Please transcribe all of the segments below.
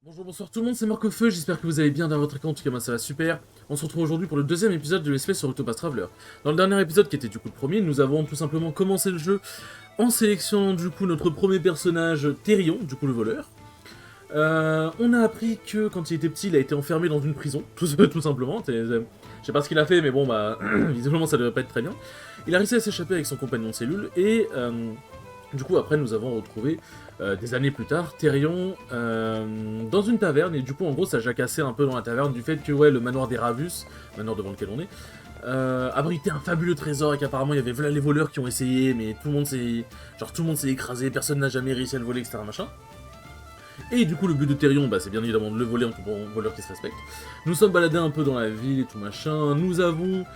Bonjour, bonsoir tout le monde, c'est Marc-Feu, j'espère que vous allez bien dans votre écran, en tout cas moi ça va super. On se retrouve aujourd'hui pour le deuxième épisode de l'espèce sur Octopath Traveler. Dans le dernier épisode, qui était du coup le premier, nous avons tout simplement commencé le jeu en sélectionnant du coup notre premier personnage, Therion, du coup le voleur. On a appris que quand il était petit, il a été enfermé dans une prison, tout simplement. Je sais pas ce qu'il a fait, mais bon bah, visiblement ça devait pas être très bien. Il a réussi à s'échapper avec son compagnon de cellule, et du coup après nous avons retrouvé, des années plus tard, Therion dans une taverne, et du coup en gros ça jacassait un peu dans la taverne du fait que ouais, le manoir des Ravus, manoir devant lequel on est, abritait un fabuleux trésor et qu'apparemment il y avait voilà les voleurs qui ont essayé, mais tout le monde s'est écrasé, personne n'a jamais réussi à le voler, etc. machin. Et du coup le but de Therion, bah, c'est bien évidemment de le voler en tout bon voleur qui se respecte. Nous sommes baladés un peu dans la ville et tout machin, nous avons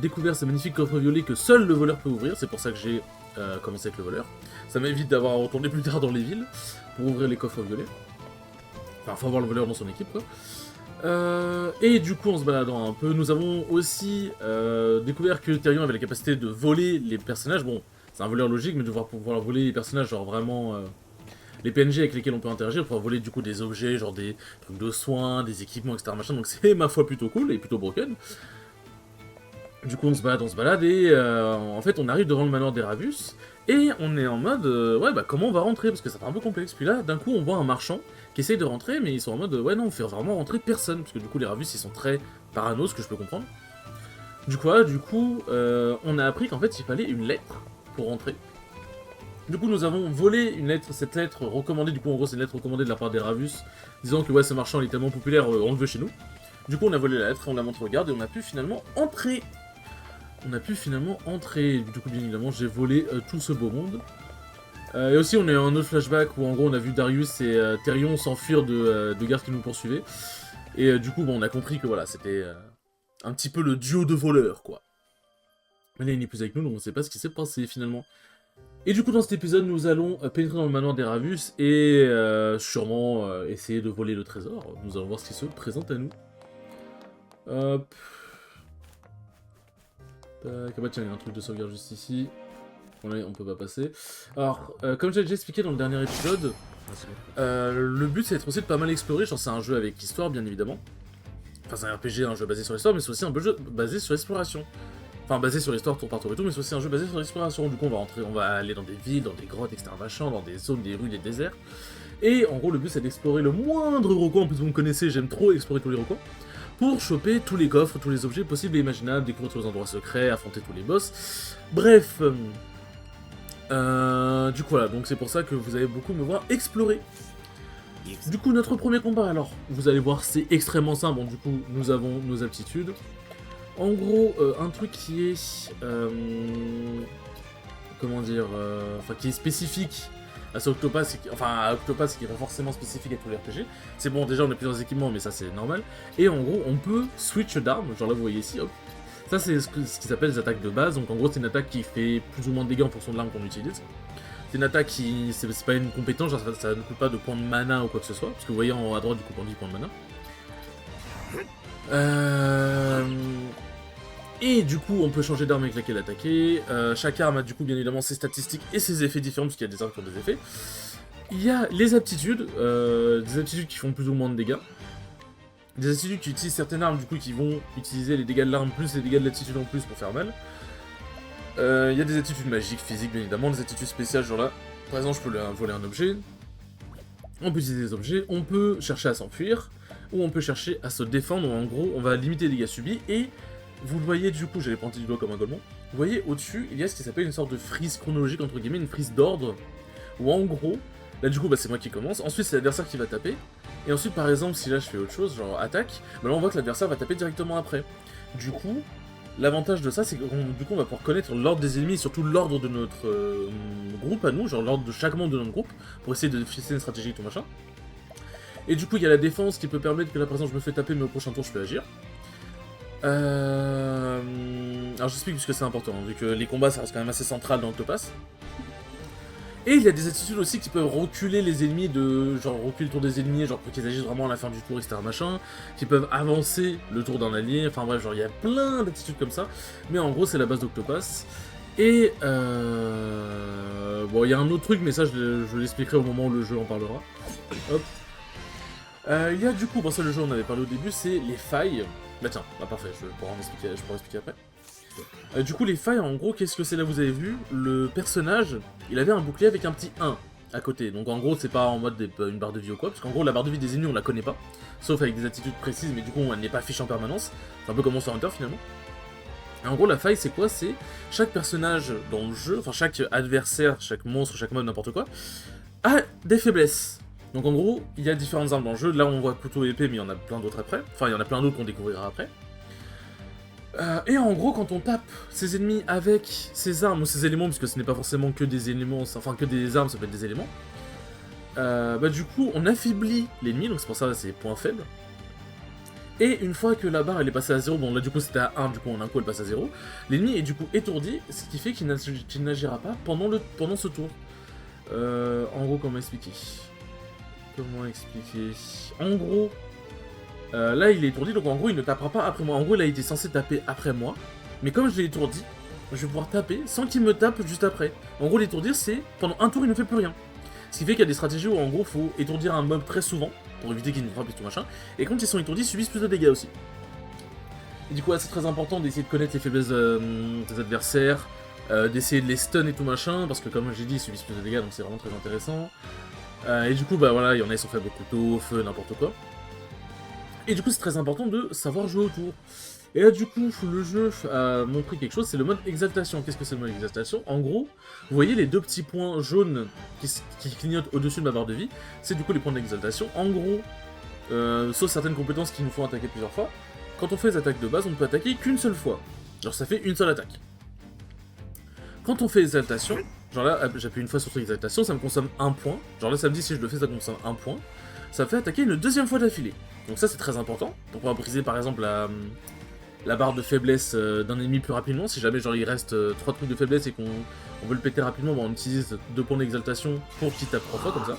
découvert ce magnifique coffre violet que seul le voleur peut ouvrir, c'est pour ça que j'ai commencé avec le voleur. Ça m'évite d'avoir à retourner plus tard dans les villes pour ouvrir les coffres violets. Enfin, faut avoir le voleur dans son équipe, quoi. Et du coup, en se baladant un peu, nous avons aussi découvert que Therion avait la capacité de voler les personnages. Bon, c'est un voleur logique, mais de pouvoir voler les personnages, genre vraiment les PNG avec lesquels on peut interagir, pouvoir voler du coup des objets, genre des trucs de soins, des équipements, etc. machin. Donc c'est ma foi plutôt cool et plutôt broken. Du coup, on se balade, et en fait, on arrive devant le manoir des Ravus, et on est en mode, ouais, bah comment on va rentrer, parce que ça fait un peu complexe. Puis là, d'un coup, on voit un marchand qui essaye de rentrer, mais ils sont en mode, ouais, non, on fait vraiment rentrer personne, parce que du coup, les Ravus, ils sont très parano, ce que je peux comprendre. On a appris qu'en fait, il fallait une lettre pour rentrer. Du coup, nous avons volé une lettre, cette lettre recommandée, du coup, en gros, c'est une lettre recommandée de la part des Ravus, disant que, ouais, ce marchand, il est tellement populaire, on le veut chez nous. Du coup, on a volé la lettre, on l'a montré au garde, et on a pu finalement entrer. Du coup, bien évidemment, j'ai volé tout ce beau monde. Et aussi, on a eu un autre flashback où, en gros, on a vu Darius et Therion s'enfuir de gardes qui nous poursuivaient. Et du coup, bon, on a compris que voilà, c'était un petit peu le duo de voleurs, quoi. Mais là, il n'est plus avec nous, donc on ne sait pas ce qui s'est passé finalement. Et du coup, dans cet épisode, nous allons pénétrer dans le manoir des Ravus et sûrement essayer de voler le trésor. Nous allons voir ce qui se présente à nous. Hop. Tac, ah bah tiens, il y a un truc de sauvegarde juste ici. Bon là, on peut pas passer. Alors, comme j'ai déjà expliqué dans le dernier épisode, le but c'est d'être aussi de pas mal explorer. Genre, c'est un jeu avec histoire, bien évidemment. Enfin, c'est un RPG, un jeu basé sur l'histoire, mais c'est aussi un jeu basé sur l'exploration. Enfin, basé sur l'histoire, tour par tour et tout, mais c'est aussi un jeu basé sur l'exploration. Du coup, on va aller dans des villes, dans des grottes, etc. machin, dans des zones, des rues, des déserts. Et en gros, le but c'est d'explorer le moindre recoin. En plus, vous me connaissez, j'aime trop explorer tous les recoins, pour choper tous les coffres, tous les objets possibles et imaginables, découvrir tous les endroits secrets, affronter tous les boss. Bref, du coup voilà, donc c'est pour ça que vous allez beaucoup me voir explorer. Du coup, notre premier combat, alors, vous allez voir, c'est extrêmement simple. Bon, du coup, nous avons nos aptitudes. En gros, un truc qui est... comment dire... Enfin, qui est spécifique à ce Octopath, à Octopath, qui est pas forcément spécifique à tous les RPG. C'est bon, déjà, on a plusieurs équipements, mais ça, c'est normal. Et en gros, on peut switch d'armes, genre là, vous voyez ici, hop. Ça, c'est ce qui s'appelle les attaques de base. Donc, en gros, c'est une attaque qui fait plus ou moins de dégâts en fonction de l'arme qu'on utilise. C'est une attaque qui... C'est pas une compétence, genre ça ne coûte pas de points de mana ou quoi que ce soit. Parce que vous voyez en haut à droite, du coup, on dit points de mana. Et du coup, on peut changer d'arme avec laquelle attaquer. Chaque arme a du coup bien évidemment ses statistiques et ses effets différents, parce qu'il y a des armes qui ont des effets. Il y a les aptitudes, des aptitudes qui font plus ou moins de dégâts. Des aptitudes qui utilisent certaines armes du coup qui vont utiliser les dégâts de l'arme plus les dégâts de l'attitude en plus pour faire mal. Il y a des aptitudes magiques, physiques bien évidemment, des aptitudes spéciales genre là. Par exemple, je peux voler un objet. On peut utiliser des objets, on peut chercher à s'enfuir, ou on peut chercher à se défendre, ou en gros, on va limiter les dégâts subis, et vous le voyez du coup, j'allais pointer du doigt comme un golemon, vous voyez au-dessus, il y a ce qui s'appelle une sorte de frise chronologique, entre guillemets, une frise d'ordre, où en gros, là du coup, bah, c'est moi qui commence, ensuite c'est l'adversaire qui va taper, et ensuite par exemple, si là je fais autre chose, genre attaque, bah là on voit que l'adversaire va taper directement après. Du coup, l'avantage de ça, c'est que du coup on va pouvoir connaître l'ordre des ennemis, et surtout l'ordre de notre groupe à nous, genre l'ordre de chaque membre de notre groupe, pour essayer de fixer une stratégie et tout machin. Et du coup, il y a la défense qui peut permettre que là, par exemple, je me fais taper, mais au prochain tour, je peux agir. Alors, j'explique puisque c'est important, vu que les combats, ça reste quand même assez central dans Octopath. Et il y a des attitudes aussi qui peuvent reculer les ennemis, genre reculer le tour des ennemis, genre pour qu'ils agissent vraiment à la fin du tour, etc. machin, qui peuvent avancer le tour d'un allié, enfin bref, genre il y a plein d'attitudes comme ça. Mais en gros, c'est la base d'Octopath. Et bon, il y a un autre truc, mais ça, je l'expliquerai au moment où le jeu en parlera. Hop. Il y a du coup, bon ça le jeu on avait parlé au début, c'est les failles. Bah tiens, bah parfait, je pourrais expliquer après. Du coup les failles, en gros, qu'est-ce que c'est là vous avez vu? Le personnage, il avait un bouclier avec un petit 1 à côté. Donc en gros c'est pas en mode une barre de vie ou quoi, parce qu'en gros la barre de vie des ennemis on la connaît pas. Sauf avec des attitudes précises, mais du coup elle n'est pas affichée en permanence. C'est un peu comme Monster Hunter finalement. Et en gros la faille c'est quoi? C'est chaque personnage dans le jeu, enfin chaque adversaire, chaque monstre, chaque mode, n'importe quoi, a des faiblesses. Donc en gros, il y a différentes armes dans le jeu. Là, on voit couteau et épée, mais il y en a plein d'autres après. Enfin, il y en a plein d'autres qu'on découvrira après. Et en gros, quand on tape ses ennemis avec ses armes ou ses éléments, puisque ce n'est pas forcément que des éléments, enfin que des armes, ça peut être des éléments, bah du coup, on affaiblit l'ennemi, donc c'est pour ça que c'est point faible. Et une fois que la barre elle est passée à 0, bon là du coup c'était à 1, du coup en un coup elle passe à 0, l'ennemi est du coup étourdi, ce qui fait qu'il n'agira pas pendant ce tour. En gros, comment expliquer? En gros, là il est étourdi, donc en gros il ne tapera pas après moi. En gros il a été censé taper après moi, mais comme je l'ai étourdi, je vais pouvoir taper sans qu'il me tape juste après. En gros l'étourdir c'est, pendant un tour il ne fait plus rien. Ce qui fait qu'il y a des stratégies où en gros faut étourdir un mob très souvent, pour éviter qu'il nous frappe et tout machin, et quand ils sont étourdis ils subissent plus de dégâts aussi. Et du coup là c'est très important d'essayer de connaître les faiblesses des adversaires, d'essayer de les stun et tout machin, parce que comme j'ai dit ils subissent plus de dégâts donc c'est vraiment très intéressant. Et du coup, bah voilà, il y en a qui sont faibles au couteau, au feu, n'importe quoi. Et du coup, c'est très important de savoir jouer autour. Et là, du coup, le jeu a montré quelque chose, c'est le mode exaltation. Qu'est-ce que c'est le mode exaltation? En gros, vous voyez les deux petits points jaunes qui clignotent au-dessus de ma barre de vie, c'est du coup les points d'exaltation. En gros, sauf certaines compétences qui nous font attaquer plusieurs fois, quand on fait les attaques de base, on ne peut attaquer qu'une seule fois. Genre, ça fait une seule attaque. Quand on fait exaltation, genre là, j'appuie une fois sur exaltation, ça me consomme 1 point. Genre là, ça me dit si je le fais, ça consomme 1 point. Ça me fait attaquer une deuxième fois d'affilée. Donc ça, c'est très important. Pour pouvoir briser, par exemple, la barre de faiblesse d'un ennemi plus rapidement. Si jamais, genre, il reste 3 trucs de faiblesse et qu'on veut le péter rapidement, bah, on utilise 2 points d'exaltation pour qu'il tape 3 fois, comme ça.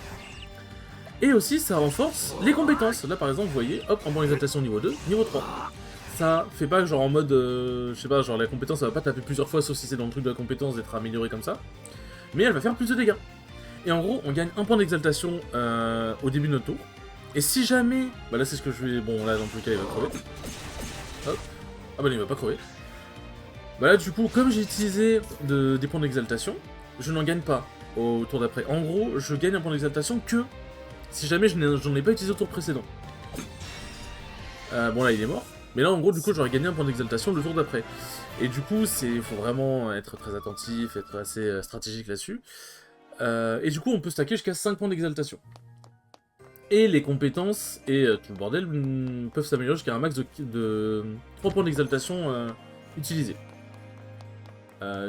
Et aussi, ça renforce les compétences. Là, par exemple, vous voyez, hop, en point d'exaltation niveau 2, niveau 3. Ça fait pas genre en mode, je sais pas, genre la compétence ça va pas taper plusieurs fois sauf si c'est dans le truc de la compétence d'être améliorée comme ça, mais elle va faire plus de dégâts. Et en gros, on gagne un point d'exaltation au début de notre tour, et si jamais, bah là c'est ce que je vais, bon là dans tous les cas il va crever, hop, ah bah non, il va pas crever, bah là du coup comme j'ai utilisé des points d'exaltation, je n'en gagne pas au tour d'après. En gros, je gagne un point d'exaltation que si jamais j'en ai pas utilisé au tour précédent. Bon là il est mort. Mais là, en gros, du coup, j'aurais gagné un point d'exaltation le tour d'après. Et du coup, faut vraiment être très attentif, être assez stratégique là-dessus. Et du coup, on peut stacker jusqu'à 5 points d'exaltation. Et les compétences et tout le bordel peuvent s'améliorer jusqu'à un max de 3 points d'exaltation utilisés.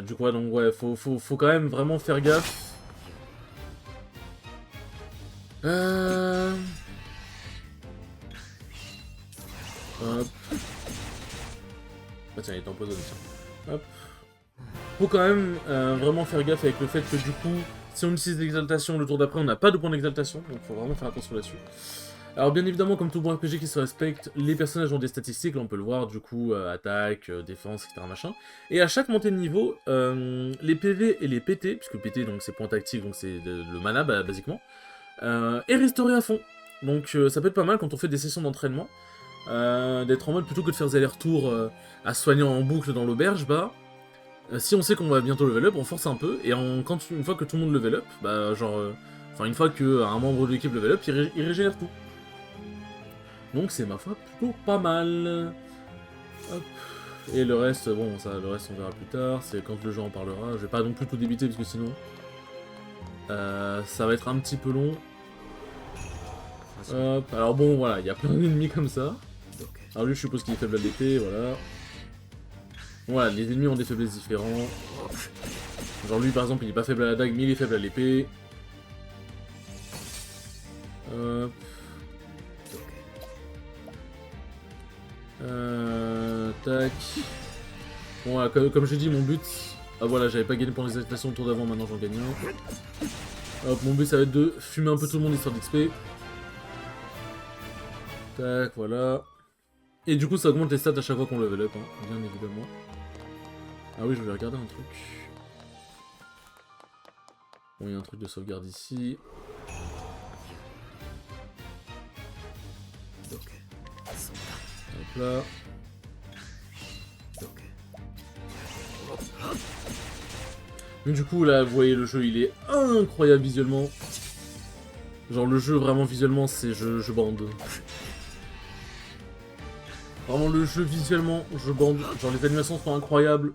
Du coup, donc ouais, faut quand même vraiment faire gaffe. Hop. Ah tiens, il est empoisonné, tiens. Hop. Faut quand même vraiment faire gaffe avec le fait que du coup, si on utilise l'exaltation le tour d'après, on n'a pas de point d'exaltation, donc faut vraiment faire attention là-dessus. Alors bien évidemment, comme tout bon RPG qui se respecte, les personnages ont des statistiques, là on peut le voir, du coup, attaque, défense, etc. machin. Et à chaque montée de niveau, les PV et les PT, puisque PT donc c'est point tactique, donc c'est le mana basiquement, est restauré à fond. Donc ça peut être pas mal quand on fait des sessions d'entraînement, d'être en mode plutôt que de faire des allers-retours à se soigner en boucle dans l'auberge, bah si on sait qu'on va bientôt level up, on force un peu, et une fois que tout le monde level up, bah genre, enfin une fois qu'un membre de l'équipe level up, il régénère tout. Donc c'est ma foi plutôt pas mal. Hop. Et le reste, bon ça, le reste on verra plus tard, c'est quand le jeu en parlera, je vais pas non plus tout débiter parce que sinon, ça va être un petit peu long. Hop, alors bon voilà, il y a plein d'ennemis comme ça. Alors lui je suppose qu'il est faible à l'épée, voilà. Voilà, les ennemis ont des faiblesses différentes. Genre lui par exemple il est pas faible à la dague mais il est faible à l'épée. Tac. Bon voilà, comme j'ai dit mon but... Ah voilà, j'avais pas gagné pour les exaltations le tour d'avant, maintenant j'en gagne un. Hop, mon but ça va être de fumer un peu tout le monde histoire d'XP. Tac, voilà. Et du coup ça augmente les stats à chaque fois qu'on level up, hein, bien évidemment. Ah oui, je vais regarder un truc. Bon, il y a un truc de sauvegarde ici. là. Mais du coup là vous voyez le jeu il est incroyable visuellement. Genre le jeu vraiment visuellement c'est je bande. Vraiment le jeu visuellement je bande. Genre les animations sont incroyables.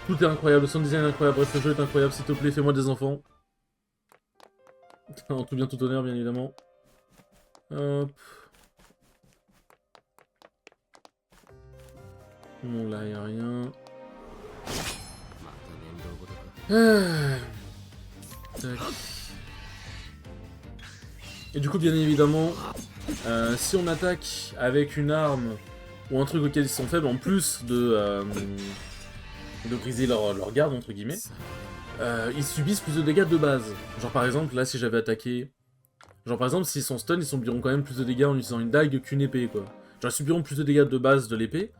Tout est incroyable, le sound design est incroyable, bref le jeu est incroyable, s'il te plaît fais-moi des enfants. En tout bien tout honneur bien évidemment. Hop. Bon là y'a rien. Tac. Et du coup bien évidemment, si on attaque avec une arme ou un truc auquel ils sont faibles, en plus de briser leur garde entre guillemets, ils subissent plus de dégâts de base. Genre par exemple là si j'avais attaqué, genre par exemple s'ils sont stun ils subiront quand même plus de dégâts en utilisant une dague qu'une épée quoi. Genre ils subiront plus de dégâts de base de l'épée,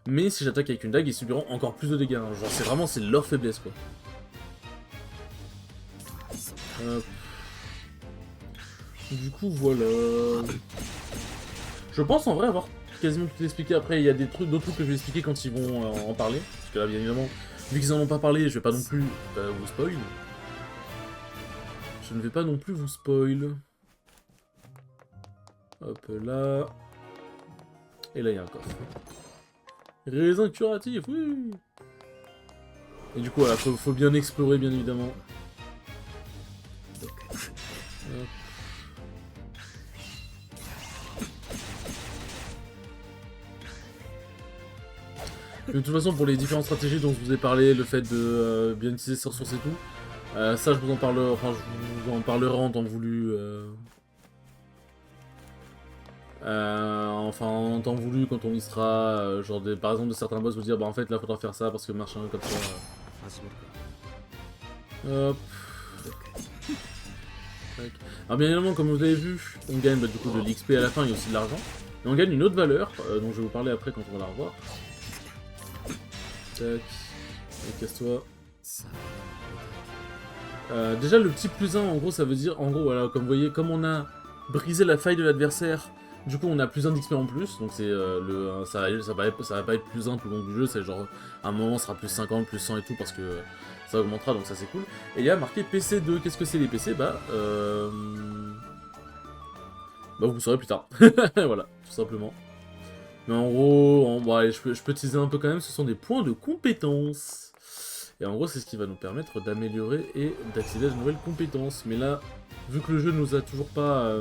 mais si j'attaque avec une dague ils subiront encore plus de dégâts. Hein. Genre c'est vraiment leur faiblesse quoi. Du coup voilà. Je pense en vrai avoir quasiment tout expliqué. Après il y a d'autres trucs que je vais expliquer quand ils vont en parler. Parce que là bien évidemment, vu qu'ils en ont pas parlé, je vais pas non plus vous spoil. Je ne vais pas non plus vous spoil. Hop là. Et là il y a un coffre. Raisin curatif, oui. Et du coup voilà, faut bien explorer bien évidemment. Hop. De toute façon, pour les différentes stratégies dont je vous ai parlé, le fait de bien utiliser ses ressources et tout, ça je vous en parlerai, enfin je vous en parlerai en temps voulu. Enfin en temps voulu quand on y sera, genre par exemple de certains boss vous dire bah en fait là faudra faire ça parce que machin comme ça. Hop. Alors bien évidemment comme vous avez vu, on gagne du coup de l'XP à la fin et aussi de l'argent. Mais on gagne une autre valeur dont je vais vous parler après quand on va la revoir. Tac. Et casse-toi. Déjà le petit plus 1 en gros ça veut dire, en gros voilà comme vous voyez, comme on a brisé la faille de l'adversaire, du coup on a plus 1 d'XP en plus, donc c'est ça va pas être plus 1 tout le long du jeu, c'est genre à un moment ça sera plus 50, plus 100 et tout parce que ça augmentera donc ça c'est cool. Et il y a marqué PC2, qu'est-ce que c'est les PC? Bah vous saurez plus tard, voilà, tout simplement. Mais en gros, bon, allez, je peux teaser un peu quand même, ce sont des points de compétences. Et en gros, c'est ce qui va nous permettre d'améliorer et d'accéder à de nouvelles compétences. Mais là, vu que le jeu nous a toujours pas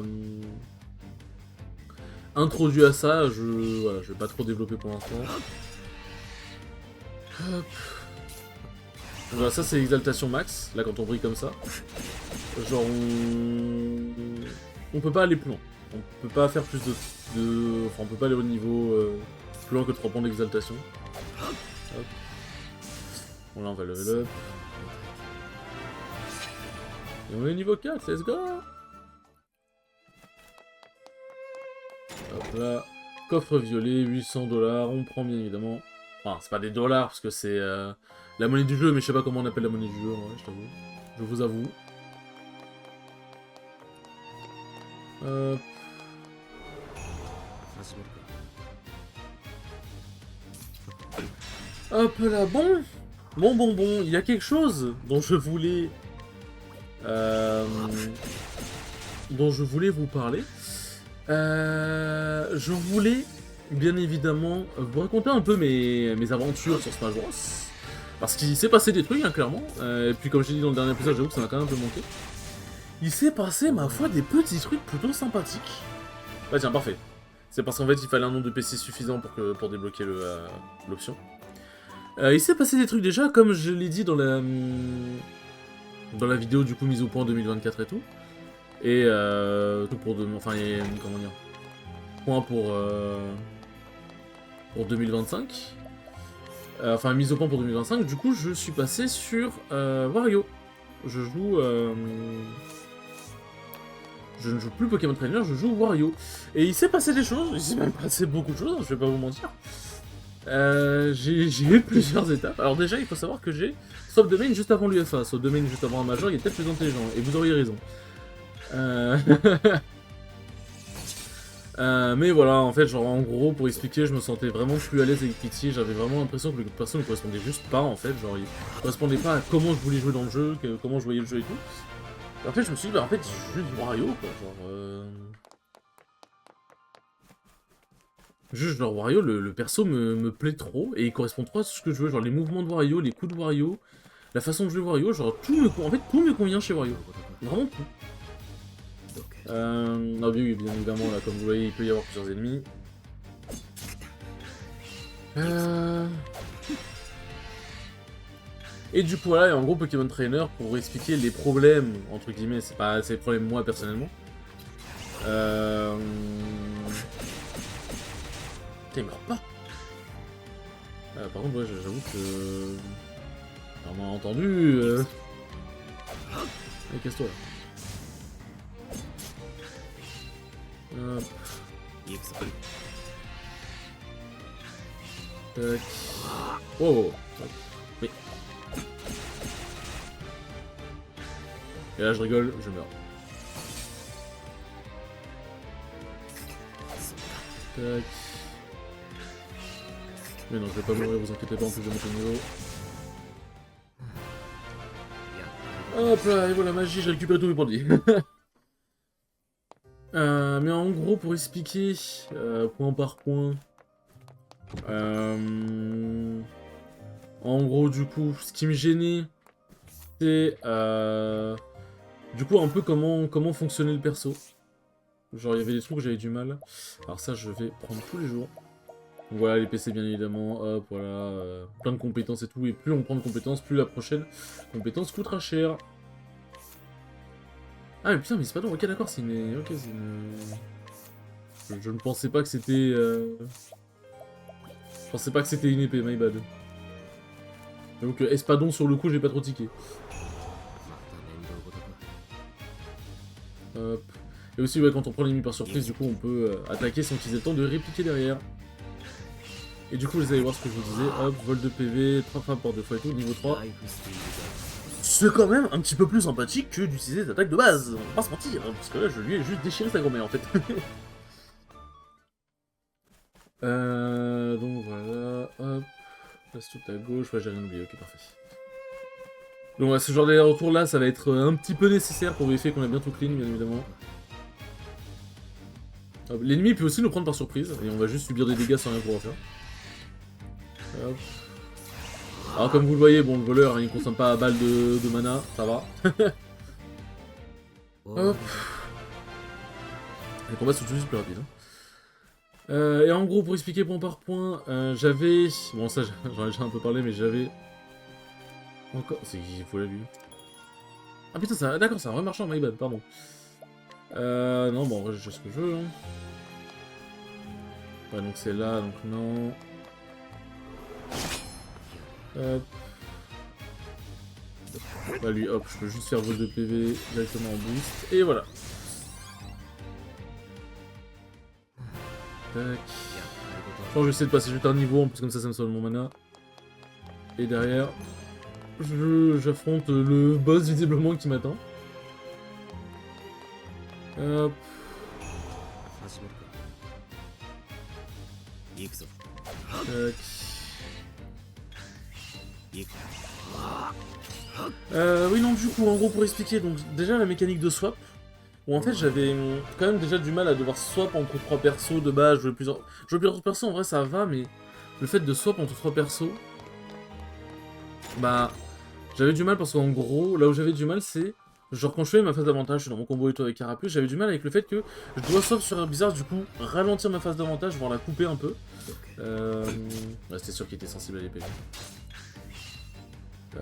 introduit à ça, voilà, je vais pas trop développer pour l'instant. Hop. Voilà, ça c'est l'exaltation max, là quand on brille comme ça. Genre on peut pas aller plus loin. On peut pas faire plus enfin on peut pas aller au niveau plus loin que 3 points d'exaltation. Hop. Bon là on va level up. Et on est niveau 4, let's go. Hop là. Coffre violet, 800 $, on prend bien évidemment. Enfin c'est pas des dollars parce que c'est la monnaie du jeu, mais je sais pas comment on appelle la monnaie du jeu, ouais, je t'avoue. Je vous avoue. Hop là, bon, il y a quelque chose dont je voulais vous parler. Je voulais bien évidemment vous raconter un peu mes aventures sur Smash Bros. Parce qu'il s'est passé des trucs, hein, clairement. Et puis comme j'ai dit dans le dernier épisode, j'avoue que ça m'a quand même un peu manqué. Il s'est passé, ma foi, des petits trucs plutôt sympathiques. Bah tiens, parfait. C'est parce qu'en fait, il fallait un nombre de PC suffisant pour débloquer l'option. Il s'est passé des trucs déjà, comme je l'ai dit dans la vidéo du coup mise au point 2024 et tout. Et tout pour enfin, comment dire, point pour 2025. Enfin, mise au point pour 2025. Du coup, je suis passé sur Wario. Je ne joue plus Pokémon Trainer, je joue Wario. Et il s'est passé des choses, il s'est même passé beaucoup de choses, je vais pas vous mentir. J'ai eu plusieurs étapes. Alors déjà, il faut savoir que j'ai Swap de main juste avant l'UFA. Swap de main juste avant un Major, il est peut-être plus intelligent. Et vous auriez raison. Mais voilà, en fait, genre en gros, pour expliquer, je me sentais vraiment plus à l'aise avec Pixie, j'avais vraiment l'impression que le perso ne correspondait juste pas, en fait, genre il correspondait pas à comment je voulais jouer dans le jeu, comment je voyais le jeu et tout. Et en fait, je me suis dit, bah en fait, juste Wario, quoi, genre... Juste, genre Wario, le perso me plaît trop, et il correspond trop à ce que je veux, genre les mouvements de Wario, les coups de Wario, la façon de jouer Wario, genre en fait, tout me convient chez Wario. Vraiment tout. Ah oui, oui, bien évidemment, là, comme vous voyez, il peut y avoir plusieurs ennemis. Et du coup, voilà, et en gros, Pokémon Trainer, pour expliquer les problèmes, entre guillemets, c'est pas les problèmes moi, personnellement. Putain, il meurt pas. Par contre, ouais, j'avoue que... On m'a entendu... Allez, casse-toi, là. Hop. Tac. Oh. Oui. Et là je rigole, je meurs. Tac. Mais non, je vais pas mourir, vous inquiétez pas, en plus je monte au niveau. Hop là, et voilà, magie, j'ai récupéré tous mes produits. Mais en gros, pour expliquer, point par point, en gros, du coup, ce qui me gênait, c'est du coup un peu comment fonctionnait le perso. Genre, il y avait des trucs que j'avais du mal. Alors ça, je vais prendre tous les jours. Donc voilà, les PC, bien évidemment, hop, voilà, plein de compétences et tout. Et plus on prend de compétences, plus la prochaine compétence coûtera cher. Ah mais putain, mais c'est pas donc, ok d'accord, c'est une... Ok, c'est une... Je ne pensais pas que c'était... Je pensais pas que c'était une épée, my bad. Donc Espadon, sur le coup, j'ai pas trop tiqué. Hop. Et aussi, ouais, quand on prend l'ennemi par surprise, du coup, on peut attaquer sans utiliser le temps de répliquer derrière. Et du coup, vous allez voir ce que je vous disais. Hop, vol de PV, 3 frappes par 2 fois et tout, niveau 3. C'est quand même un petit peu plus sympathique que d'utiliser des attaques de base, on va pas se mentir, hein, parce que là, je lui ai juste déchiré sa grand-mère, en fait. Donc voilà, hop, passe tout à gauche, ouais, j'ai rien oublié, ok, parfait. Donc ouais, ce genre d'aller-retour là, ça va être un petit peu nécessaire pour vérifier qu'on a bien tout clean, bien évidemment. L'ennemi peut aussi nous prendre par surprise, et on va juste subir des dégâts sans rien pouvoir faire. Hop. Alors comme vous le voyez, bon, le voleur, hein, il consomme pas à balle de mana, ça va. Hop. Les combats sont tout de suite plus rapides. Hein. Et en gros, pour expliquer point par point, j'avais... Bon, ça, j'en ai déjà un peu parlé, mais j'avais... Encore... C'est qu'il faut la lui. Ah putain, ça... d'accord, c'est un vrai marchand, my bad, pardon. Non, bon, en vrai, j'ai ce que je veux. Hein. Ouais, donc c'est là, donc non. Hop. Bah lui, hop, je peux juste faire vol de PV directement en boost. Et voilà. Tac. Je pense que je vais essayer de passer juste un niveau, en plus comme ça me sauve mon mana. Et derrière, j'affronte le boss visiblement qui m'attend. Hop. Tac. Oui, non, du coup, en gros, pour expliquer, donc déjà la mécanique de swap, où en fait j'avais quand même déjà du mal à devoir swap entre 3 persos de base, jouer plusieurs persos, en vrai ça va, mais le fait de swap entre 3 persos, bah, j'avais du mal parce qu'en gros, là où j'avais du mal, c'est, genre quand je fais ma phase d'avantage, je suis dans mon combo et tout avec Carapuce, j'avais du mal avec le fait que je dois swap sur un bizarre, du coup, ralentir ma phase d'avantage, voire la couper un peu. Ouais, c'était sûr qu'il était sensible à l'épée. Tu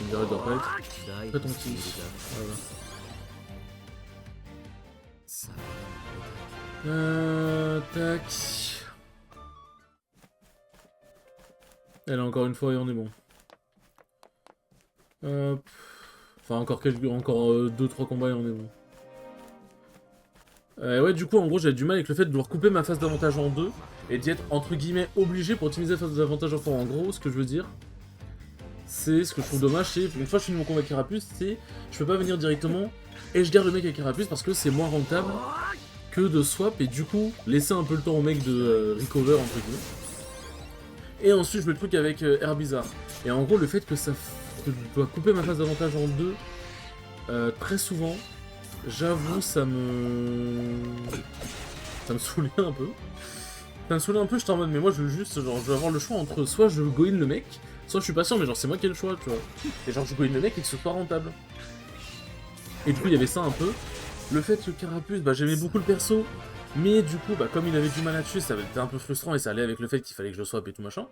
me dirais, doit pas être. Fais ton petit. Voilà. Tac. Elle encore une fois et on est bon. Enfin encore 2-3 combats et on est bon. Ouais, du coup, en gros, j'avais du mal avec le fait de devoir couper ma phase d'avantage en deux et d'y être entre guillemets obligé pour optimiser la phase d'avantage en fort. En gros, ce que je veux dire, c'est ce que je trouve dommage, c'est une fois que je finis mon combat avec Carapuce, c'est je peux pas venir directement et je garde le mec avec Carapuce parce que c'est moins rentable que de swap et du coup laisser un peu le temps au mec de recover entre guillemets. Et ensuite je mets le truc avec Herbizarre. Et en gros le fait que que je dois couper ma phase d'avantage en deux très souvent, j'avoue ça me saoulait un peu. Ça me saoulait un peu, j'étais en mode mais moi je veux juste genre je veux avoir le choix entre soit je go in le mec, soit je suis patient mais genre c'est moi qui ai le choix tu vois. Et genre je go in le mec et que ce soit rentable. Et du coup il y avait ça un peu. Le fait que Carapuce, bah j'aimais beaucoup le perso, mais du coup bah comme il avait du mal à tuer, ça avait été un peu frustrant et ça allait avec le fait qu'il fallait que je le swap et tout machin.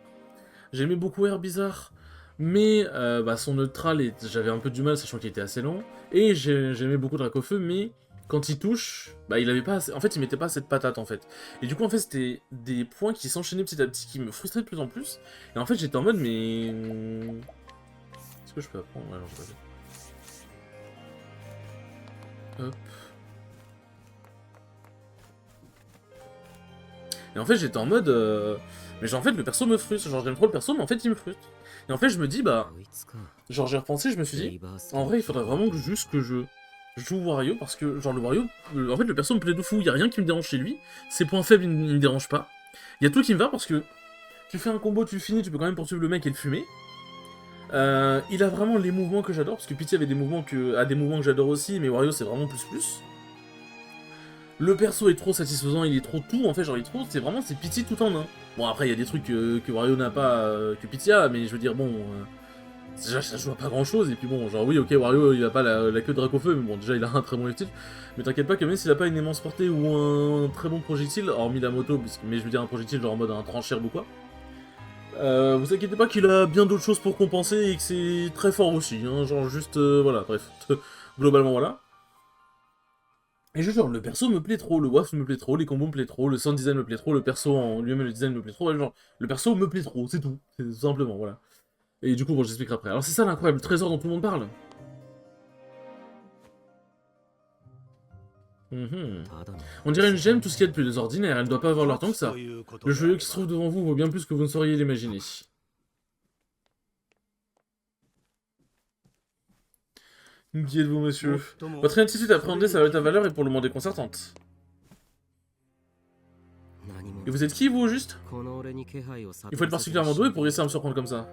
J'aimais beaucoup Herbizarre, mais bah son neutral, j'avais un peu du mal sachant qu'il était assez lent. Et j'aimais beaucoup Dracofeu, mais quand il touche, bah il avait pas assez... En fait il mettait pas assez de patate en fait. Et du coup en fait c'était des points qui s'enchaînaient petit à petit, qui me frustraient de plus en plus. Et en fait j'étais en mode mais... Est-ce que je peux apprendre? Ouais, non, je peux pas. Hop. Et en fait j'étais en mode... Mais genre en fait le perso me frustre, genre j'aime trop le perso mais en fait il me frustre. Et en fait je me dis bah... Genre j'ai repensé, je me suis dit... En vrai il faudrait vraiment que juste que je joue Wario parce que genre le Wario... En fait le perso me plaît de fou, il y a rien qui me dérange chez lui. Ses points faibles ils me dérangent pas. Il y a tout qui me va parce que... Tu fais un combo, tu le finis, tu peux quand même poursuivre le mec et le fumer. Il a vraiment les mouvements que j'adore, parce que Pity avait des mouvements a des mouvements que j'adore aussi, mais Wario c'est vraiment plus. Le perso est trop satisfaisant, il est trop tout, en fait, genre il est trop, c'est Pity tout en un. Bon après il y a des trucs que Wario n'a pas, que Pity a, mais je veux dire bon, déjà ça joue à pas grand chose, et puis bon, genre oui ok Wario il a pas la queue de Dracofeu, mais bon déjà il a un très bon style, mais t'inquiète pas que même s'il a pas une aimance portée ou un très bon projectile, hormis la moto, mais je veux dire un projectile genre en mode un tranchère ou quoi, vous inquiétez pas qu'il a bien d'autres choses pour compenser et que c'est très fort aussi, hein, genre juste, voilà, bref, globalement voilà. Et je genre, le perso me plaît trop, le WAF me plaît trop, les combos me plaît trop, le sound design me plaît trop, le perso en lui-même, le design me plaît trop, genre, le perso me plaît trop, c'est tout simplement, voilà. Et du coup, bon, j'expliquerai après. Alors c'est ça l'incroyable trésor dont tout le monde parle. On dirait une gemme, tout ce qu'il y a de plus ordinaire, elle ne doit pas avoir leur temps que ça. Le jeu qui se trouve devant vous vaut bien plus que vous ne sauriez l'imaginer. Qui êtes-vous, monsieur? Votre attitude à appréhender sa valeur est pour le moins déconcertante. Et vous êtes qui, vous, au juste? Il faut être particulièrement doué pour réussir à me surprendre comme ça.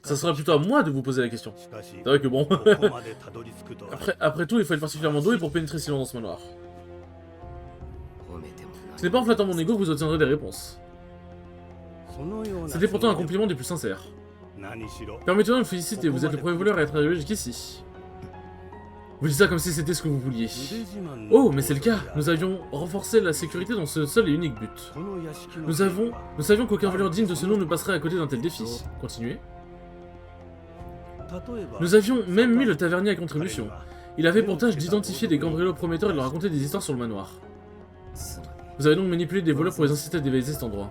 Ça sera plutôt à moi de vous poser la question. C'est vrai que bon... après tout, il faut être particulièrement doué pour pénétrer si loin dans ce manoir. Ce n'est pas en flattant mon ego que vous obtiendrez des réponses. C'était pourtant un compliment des plus sincères. Permettez-moi de vous féliciter, vous êtes le premier voleur à être arrivé jusqu'ici. Vous dites ça comme si c'était ce que vous vouliez. Oh, mais c'est le cas. Nous avions renforcé la sécurité dans ce seul et unique but. Nous savions qu'aucun voleur digne de ce nom ne passerait à côté d'un tel défi. Continuez. Nous avions même mis le tavernier à contribution. Il avait pour tâche d'identifier des cambriolos prometteurs et de leur raconter des histoires sur le manoir. Vous avez donc manipulé des voleurs pour les inciter à dévaliser cet endroit.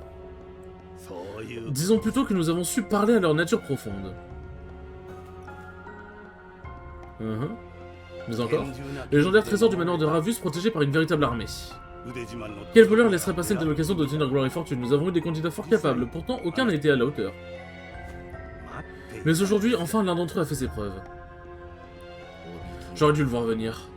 Disons plutôt que nous avons su parler à leur nature profonde. Mais encore, le légendaire trésor du manoir de Ravus protégé par une véritable armée. Quel voleur laisserait passer une telle occasion d'obtenir gloire et fortune? Nous avons eu des candidats fort capables, pourtant aucun n'a été à la hauteur. Mais aujourd'hui, enfin l'un d'entre eux a fait ses preuves. J'aurais dû le voir venir.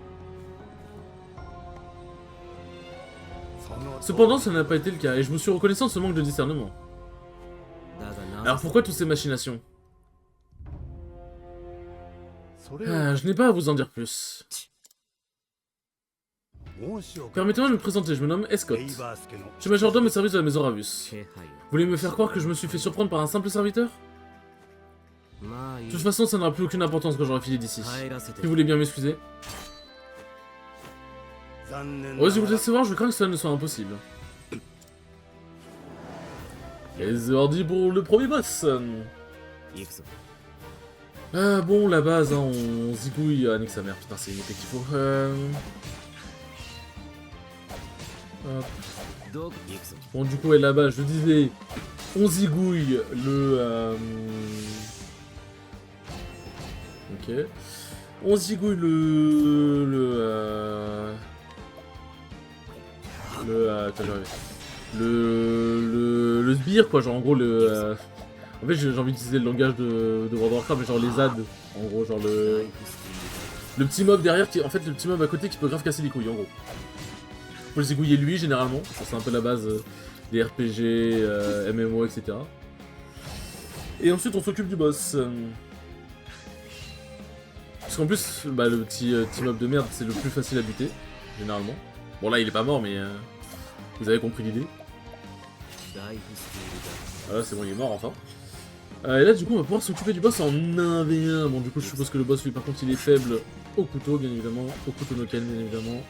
Cependant, ça n'a pas été le cas, et je me suis reconnaissant de ce manque de discernement. Alors pourquoi toutes ces machinations? Je n'ai pas à vous en dire plus. Permettez-moi de me présenter, je me nomme Escott. Je suis majordome au service de la maison Ravus. Voulez me faire croire que je me suis fait surprendre par un simple serviteur? De toute façon, ça n'aura plus aucune importance quand j'aurai fini d'ici. Si vous voulez bien m'excuser. Ouais, si vous le savoir, je crains que cela ne soit impossible. Et c'est ordi pour le premier boss. Bon, la base, hein, on zigouille nique sa mère. Putain, c'est une épée qu'il faut. Hop. Bon, du coup, ouais, là-bas, je disais, on zigouille le... Ok. On zigouille attends, le sbire, quoi, genre, en gros, le... En fait, j'ai envie d'utiliser le langage de World of Warcraft, mais genre les ZAD, en gros, genre le... Le petit mob derrière, qui, en fait, le petit mob à côté qui peut grave casser les couilles, en gros. Faut le zigouiller lui, généralement. C'est un peu la base des RPG, MMO, etc. Et ensuite, on s'occupe du boss. Parce qu'en plus, bah, le petit mob de merde, c'est le plus facile à buter, généralement. Bon, là, il est pas mort, mais vous avez compris l'idée. Voilà, c'est bon, il est mort, enfin. Et là, du coup, on va pouvoir s'occuper du boss en 1v1. Bon, du coup, je suppose que le boss, lui, par contre, il est faible au couteau, bien évidemment. Au couteau no ken, bien évidemment.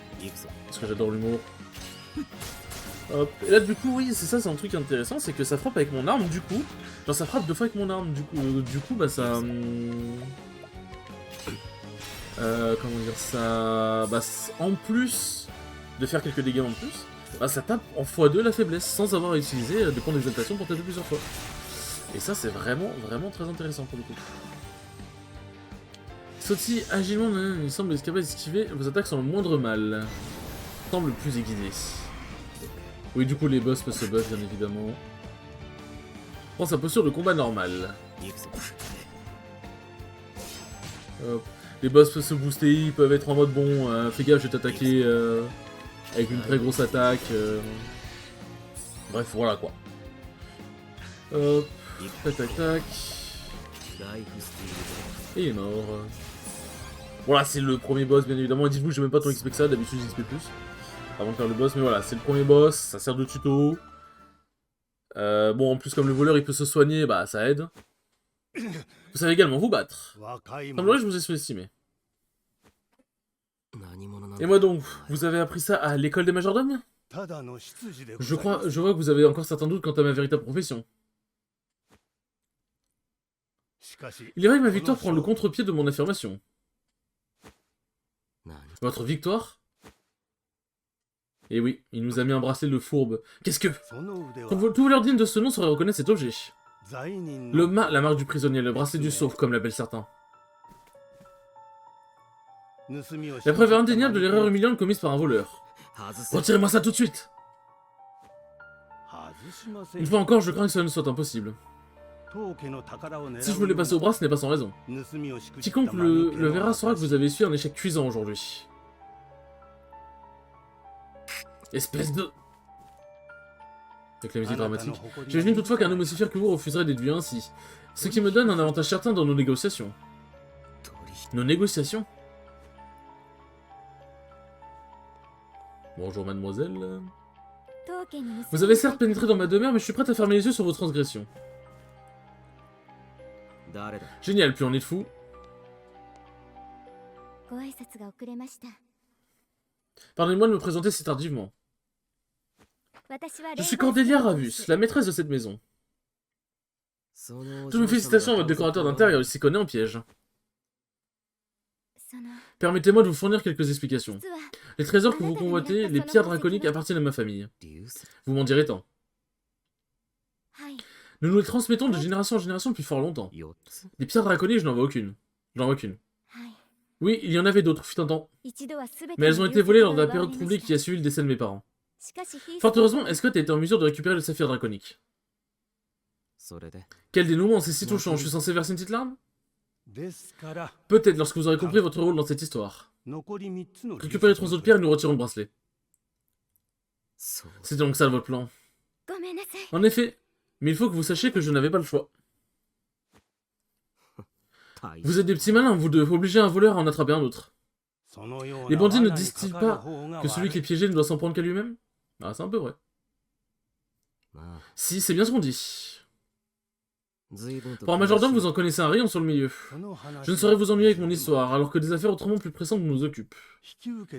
Parce que j'adore l'humour. Hop. Et là, du coup, oui, c'est ça, c'est un truc intéressant, c'est que ça frappe avec mon arme, du coup. Genre, ça frappe 2 fois avec mon arme, du coup bah, ça... comment dire ça... Bah, en plus de faire quelques dégâts en plus, bah, ça tape en x2 la faiblesse, sans avoir utilisé des points d'exaltation pour taper plusieurs fois. Et ça, c'est vraiment, vraiment très intéressant pour le coup. Sautille agilement, il semble capable d'esquiver, vos attaques sont le moindre mal. Semble plus aiguisé. Oui, du coup, les boss peuvent se buff, bien évidemment. Prends sa posture de combat normale. Hop. Les boss peuvent se booster, ils peuvent être en mode bon, fais gaffe, je vais t'attaquer avec une très grosse attaque. Bref, voilà quoi. Hop. Tac tac tac. Et il est mort. Voilà, c'est le premier boss, bien évidemment. Et dites-vous que j'ai même pas tant XP que ça, d'habitude j'XP plus. Avant de faire le boss, mais voilà, c'est le premier boss, ça sert de tuto. Bon, en plus, comme le voleur il peut se soigner, bah ça aide. Vous savez également vous battre. Semblerait que je vous ai sous-estimé. Et moi donc, vous avez appris ça à l'école des majordomes? Je vois que vous avez encore certains doutes quant à ma véritable profession. Il est vrai que ma victoire prend le contre-pied de mon affirmation. Votre victoire? Et oui, il nous a mis un bracelet de fourbe. Qu'est-ce que... Tout voleur digne de ce nom saurait reconnaître cet objet. La marque du prisonnier, le bracelet du sauf, comme l'appellent certains. La preuve indéniable de l'erreur humiliante commise par un voleur. Retirez-moi ça tout de suite! Une fois encore, je crains que cela ne soit impossible. Si je voulais passer au bras, ce n'est pas sans raison. Quiconque le verra saura que vous avez essuyé un échec cuisant aujourd'hui. Espèce de... Avec la musique dramatique. J'imagine toutefois qu'un homme aussi fier que vous refuserait d'être vu ainsi. Ce qui me donne un avantage certain dans nos négociations. Nos négociations? Bonjour mademoiselle. Vous avez certes pénétré dans ma demeure, mais je suis prête à fermer les yeux sur vos transgressions. Génial, puis on est de fou. Pardonnez-moi de me présenter si tardivement. Je suis Cordélia Ravus, la maîtresse de cette maison. Toutes mes félicitations à votre décorateur d'intérieur, il s'y connaît en piège. Permettez-moi de vous fournir quelques explications. Les trésors que vous convoitez, les pierres draconiques appartiennent à ma famille. Vous m'en direz tant. Nous nous les transmettons de génération en génération depuis fort longtemps. Des pierres draconiques, je n'en vois aucune. Je n'en vois qu'une. Oui, il y en avait d'autres, fut un temps. Mais elles ont été volées lors de la période troublée qui a suivi le décès de mes parents. Fort heureusement, Escott a été en mesure de récupérer le saphir draconique. Quel dénouement, c'est si touchant, je suis censé verser une petite larme? Peut-être lorsque vous aurez compris votre rôle dans cette histoire. Récupérez 3 autres pierres et nous retirons le bracelet. C'est donc ça votre plan. En effet, mais il faut que vous sachiez que je n'avais pas le choix. Vous êtes des petits malins, vous devez obliger un voleur à en attraper un autre. Les bandits ne disent-ils pas que celui qui est piégé ne doit s'en prendre qu'à lui-même? Ah, c'est un peu vrai. Si, c'est bien ce qu'on dit. Pour un majordome, vous en connaissez un rayon sur le milieu. Je ne saurais vous ennuyer avec mon histoire, alors que des affaires autrement plus pressantes nous occupent.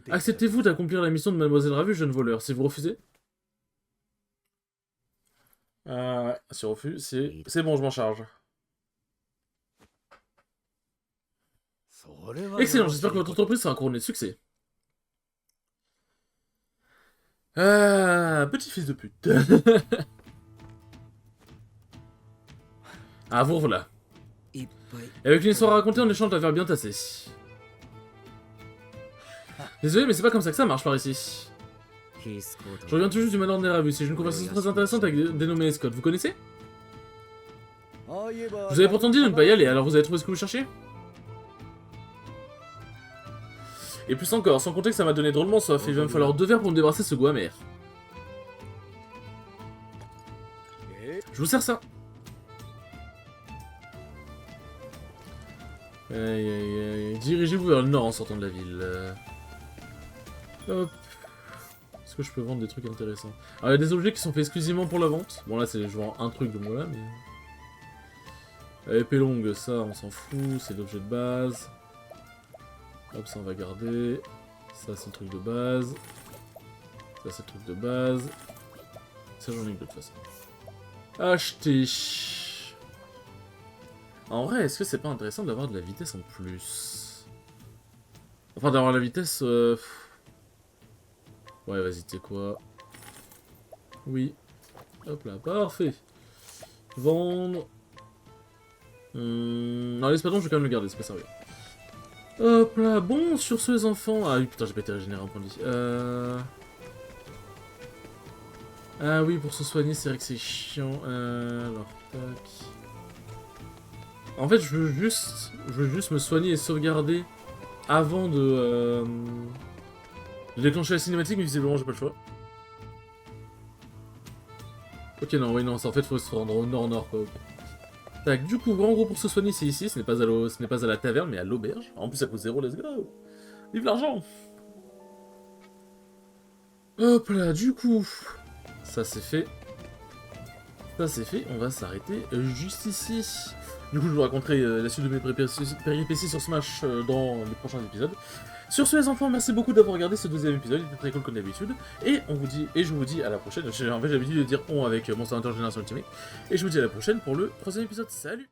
Acceptez-vous d'accomplir la mission de Mademoiselle Ravus, jeune voleur? Si vous refusez... ouais, si refus, c'est bon, je m'en charge. Excellent, j'espère que votre entreprise sera couronnée de succès. Petit fils de pute. Ah, vous revoilà. Et avec une histoire à raconter, on échange d'affaires bien tassées. Désolé, mais c'est pas comme ça que ça marche par ici. Je reviens tout juste du manoir de Ravus et j'ai une conversation très intéressante avec des dénommés Escott. Vous connaissez? Vous avez pourtant dit de ne pas y aller, alors vous avez trouvé ce que vous cherchiez? Et plus encore, sans compter que ça m'a donné drôlement soif, il va me falloir 2 verres pour me débarrasser de ce goût amer. Je vous sers ça. Aïe aïe aïe. Dirigez-vous vers le nord en sortant de la ville. Hop. Est-ce que je peux vendre des trucs intéressants? Alors il y a des objets qui sont faits exclusivement pour la vente. Bon là c'est je vends un truc de moi là mais... Épée longue, ça on s'en fout, c'est l'objet de base. Hop, ça on va garder. Ça c'est le truc de base. Ça c'est le truc de base. Ça j'en ai que de toute façon. Acheter. En vrai, est-ce que c'est pas intéressant d'avoir de la vitesse en plus? Enfin d'avoir la vitesse... Ouais, vas-y, tu sais quoi? Oui. Hop là, parfait. Vendre. Non, l'espadon, je vais quand même le garder, c'est pas sérieux. Hop là, bon, sur ce, les enfants... Ah oui, putain, j'ai pas été régénéré en point de vie. Ah oui, pour se soigner, c'est vrai que c'est chiant. Alors, tac... En fait, je veux juste me soigner et sauvegarder avant de déclencher la cinématique, mais visiblement, j'ai pas le choix. Ok, non, oui, non, en fait, faut se rendre au nord-nord, quoi. Tac, du coup, en gros, pour se soigner, c'est ici, ce n'est pas à la taverne, mais à l'auberge. En plus, ça coûte 0, let's go. Vive l'argent. Hop là, du coup, ça c'est fait. Ça c'est fait, on va s'arrêter juste ici. Du coup, je vous raconterai la suite de mes péripéties sur Smash dans les prochains épisodes. Sur ce, les enfants, merci beaucoup d'avoir regardé ce deuxième épisode, il était très cool comme d'habitude. Et je vous dis à la prochaine. En fait, j'ai l'habitude de dire on avec Monster Hunter Generation Ultimate. Et je vous dis à la prochaine pour le troisième épisode. Salut!